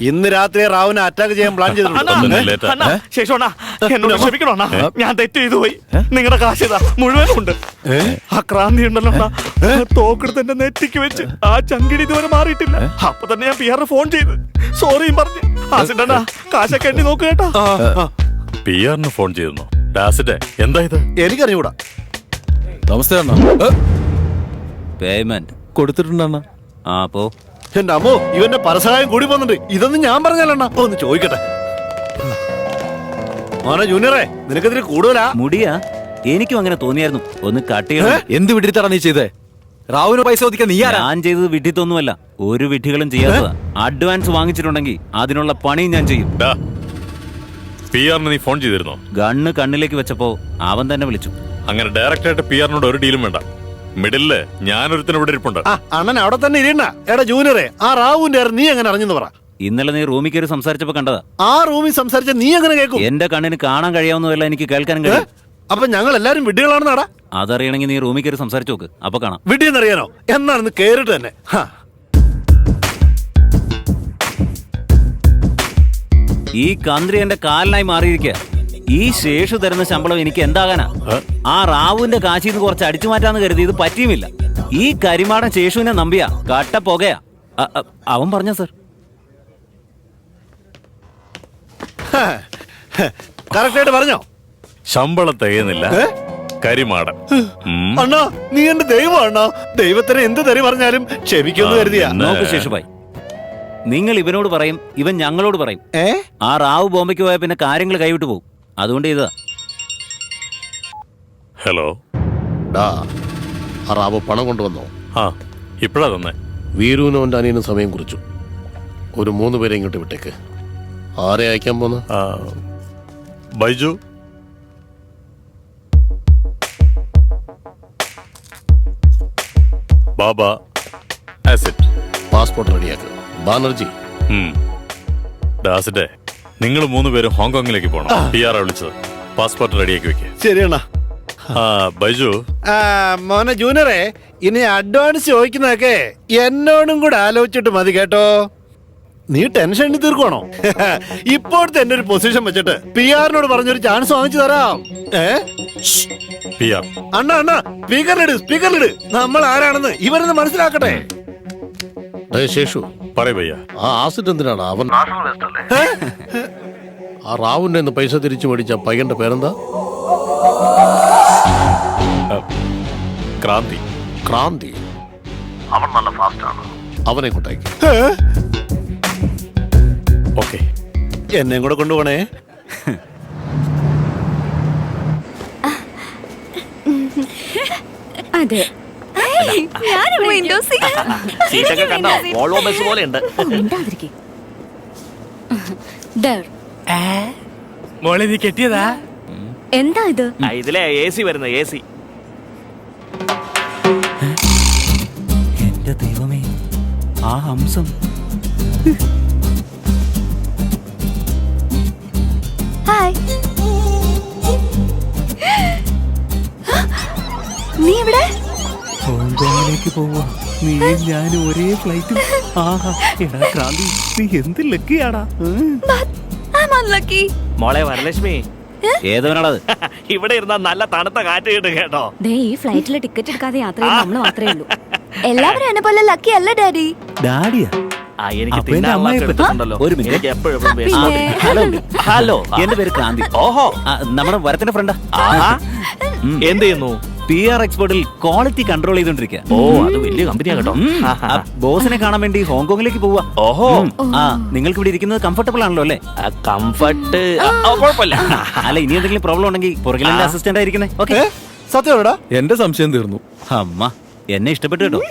ഇന്ന് രാത്രി റാവുനെ അറ്റാക്ക് ചെയ്യാൻ പ്ലാൻ ചെയ്തിട്ടുണ്ട്. എന്നോട് ക്ഷമിക്കണോണ്ണ, ഞാൻ തെറ്റ് ചെയ്തു പോയി. നിങ്ങളുടെ കാശ് ഇതാ മുഴുവനും ഉണ്ട്. ആ ക്രാന്തി ഉണ്ടല്ലോ, തോക്കെടുത്ത് എന്റെ നെറ്റിക്ക് വെച്ച് ആ ചങ്കിടി ഇതുവരെ മാറിയിട്ടില്ല. അപ്പൊ തന്നെ ഞാൻ PR ഫോൺ ചെയ്ത് സോറിയും പറഞ്ഞു. ആസിഡണ്ണ കാശൊക്കെ എണ്ണി നോക്ക് കേട്ടോ. PR ഫോൺ ചെയ്തിരുന്നോ? ഡാസിഡേ എന്താ ഇത്? എനിക്കറിയൂടാ. നമസ്തേ അണ്ണ. പേയ്മെന്റ് കൊടുത്തിട്ടുണ്ടണ്ണ. ആ പോ. എന്റെ അമ്മോ, ഇവന്റെ പരസഹായം കൂടി പോകുന്നുണ്ട്. ഇതൊന്നും ഞാൻ പറഞ്ഞാലണ്ണ. ഒന്ന് ചോദിക്കട്ടെ മോനെ ജൂനിയറെ, നിനക്കെതിരെ കൂടുതലാ. മുടിയാ? എനിക്കും അങ്ങനെ തോന്നിയായിരുന്നു. ഒന്ന് കട്ട് ചെയ്യണം. എന്ത് വിട്ടിട്ടാണ് നീ ചെയ്തേ? റാവുന് പൈസ ഒതുക്കാൻ നീ ആരാ? ഞാൻ ചെയ്തത് വിഡ്ഢിത്തൊന്നുമല്ല, ഒരു വിഡ്ഢികളും ചെയ്യാത്തതാ. അഡ്വാൻസ് വാങ്ങിച്ചിട്ടുണ്ടെങ്കിൽ അതിനുള്ള പണിയും ഞാൻ ചെയ്യും. PR നീ ഫോൺ ചെയ്തിരുന്നോ? ഗണ്ണ് കണ്ണിലേക്ക് വെച്ചപ്പോ അവൻ തന്നെ വിളിച്ചു. അങ്ങനെ ഡയറക്റ്റ് ആയിട്ട് PR ഒരു ഡീലും വേണ്ട. മിഡില് ഞാനൊരുത്തിന് ഇവിടെ ഇരിപ്പുണ്ട്. അണ്ണൻ അവിടെ തന്നെ ഇരിണ്ട. എടാ ജൂനിയറെ, ആ റാവുന്റെ നീ എങ്ങനെ അറിഞ്ഞെന്ന് പറ. ഇന്നലെ നീ റൂമിൽ കയറി സംസാരിച്ചപ്പോ കണ്ടതാ. ആ റൂമിൽ സംസാരിച്ച നീ എങ്ങനെ കേൾക്കും? എന്റെ കണ്ണിന് കാണാൻ കഴിയാവുന്നതല്ല എനിക്ക് കേൾക്കാനും കഴിയും. അപ്പൊ ഞങ്ങൾ എല്ലാരും വിഡ്ഢികളാണെന്നാടാ? അതറിയണമെങ്കിൽ നീ റൂമിൽ കയറി സംസാരിച്ചു നോക്ക്, അപ്പൊ കാണാം. വിഡ്ഢിയെന്നറിയാനോ? എന്നാണെന്ന് കേറിട്ട് തന്നെ. ഈ കന്ത്രി എന്റെ കാലിനായി മാറിയിരിക്കുക. ഈ ശേഷു തരുന്ന ശമ്പളം എനിക്ക് എന്താകാനാ? ആ റാവുവിന്റെ കാശിന്ന് കുറച്ച് അടിച്ചു മാറ്റാന്ന് കരുതി ഇത് പറ്റിയുമില്ല. ഈ കരിമാടൻ ശേഷുവിനെ നമ്പിയാ കട്ട പുകയാ. അവൻ പറഞ്ഞ സർ. കറക്റ്റായിട്ട് പറഞ്ഞോ? ശമ്പളം തികയുന്നില്ല കരിമാടൻ. അണ്ണാ, നീ എന്റെ ദൈവം അണ്ണാ. ദൈവത്തിന് എന്ത് തെറി പറഞ്ഞാലും ക്ഷമിക്കുമെന്ന് കരുതിയാ. നോക്ക് ശേഷുഭായി, നിങ്ങൾ ഇവനോട് പറയും, ഇവൻ ഞങ്ങളോട് പറയും. ആ റാവു ബോംബയ്ക്ക് പോയാൽ പിന്നെ കാര്യങ്ങൾ കൈവിട്ടു പോകും. അതുകൊണ്ട് ഇതാ. ഹലോ ഡാ, ആ റാവു പണം കൊണ്ടുവന്നോ? ആ ഇപ്പഴാ തന്നെ. വീരുവിനും അവൻ്റെ അനിയനും സമയം കുറിച്ചു. ഒരു 3 പേരെ ഇങ്ങോട്ട് വിട്ടേക്ക്. ആരെ അയക്കാൻ പോന്നു? ബൈജു, ബാബ, ആസിഡ്. പാസ്പോർട്ട് റെഡിയാക്ക്. ബാനർജി, ഡാസിഡേ, നിങ്ങൾ 3 പേരും ഹോങ്കോങ്ങിലേക്ക് പോകണം. PR വിളിച്ചത്. പാസ്പോർട്ട് റെഡിയാക്കി വെക്കുക. ശരി അണ്ണാ. ബൈജു, മോനെ ജൂനിയറെ, ഇനി അഡ്വാൻസ് ചോദിക്കുന്നതൊക്കെ എന്നോടും കൂടെ ആലോചിച്ചിട്ട് മതി കേട്ടോ. നീ ടെൻഷൻ എണ്ണി തീർക്കണോ? ഇപ്പോഴത്തെ എന്റെ ഒരു പൊസിഷൻ വെച്ചിട്ട് PR പറഞ്ഞൊരു ചാൻസ് വാങ്ങിച്ചു തരാം. PR അണ്ണാ അണ്ണാ, സ്പീക്കറിലിട്. നമ്മൾ ആരാണെന്ന് ഇവരൊന്ന് മനസ്സിലാക്കട്ടെ. ശേഷു പറയ ഭയ്യ. ആ ആസിഡ് എന്തിനാണ് അവൻ? ആ റാവുന്റെ പൈസ തിരിച്ചു മേടിച്ച പയ്യന്റെ പേരെന്താ? ക്രാന്തി. ക്രാന്തി. അവൻ നല്ല ഫാസ്റ്റ് ആണ്. അവനെ കൊണ്ടേക്ക്. ഓക്കെ, എന്നെയും കൂടെ കൊണ്ടുപോണേ. അതെ, മോളെ നീ കെട്ടിയതാ? എന്താ ഇത്? ഇതിലെ AC വരുന്ന AC. എന്റെ ദൈവമേ, ആ ഹംസം. ഹായ്, നീ എവിടെ? ഹോങ്കോങ്ങിലേക്ക് പോവാ. നീ ഞാനും ഒരേ ഫ്ലൈറ്റും. ആഹാ, എടാ ക്രാന്തി, നീ എന്ത് ലക്കിയാടാ. മോളെ വരലക്ഷ്മി, ഏതവനാണത്? ഇവിടെ ഇരുന്ന നല്ല തണുത്ത കാറ്റ് കിട്ടും കേട്ടോ. ഈ ഫ്ലൈറ്റിലെ ടിക്കറ്റ് എടുക്കാതെ യാത്ര ചെയ്യുന്ന നമ്മള് മാത്രമേ ഉള്ളൂ. എല്ലാവരും എന്നെ പോലെ ലക്കി അല്ല ഡാഡി. ഡാഡിയാ? എനിക്ക് ഒരു മിനിറ്റ്. ഹലോ, എന്റെ പേര് ക്രാന്തി. ഓഹോ, നമ്മുടെ വരത്തിന്റെ ഫ്രണ്ടാ. എന്ത് ചെയ്യുന്നു? PR എക്സ്പോർട്ടിൽ ക്വാളിറ്റി കൺട്രോൾ ചെയ്തോണ്ടിരിക്കുക. ഓ, അത് വലിയ കമ്പനിയാ കേട്ടോ. ബോസിനെ കാണാൻ വേണ്ടി ഹോങ്കോങ്ങിലേക്ക് പോവാ. ഓഹോ, നിങ്ങൾക്ക് ഇവിടെ ഇരിക്കുന്നത് കംഫർട്ടബിൾ ആണല്ലോ അല്ലേ? കംഫർട്ട് കുഴപ്പമില്ല. അല്ല, ഇനി എന്തെങ്കിലും പ്രോബ്ലം ഉണ്ടെങ്കിൽ പുറകിൽ അസിസ്റ്റന്റ് ആയിരിക്കുന്നേ. ഓക്കെ, സത്യമാടാ? എന്റെ സംശയം തീർന്നു. അമ്മ, എന്നെ ഇഷ്ടപ്പെട്ടു കേട്ടോ.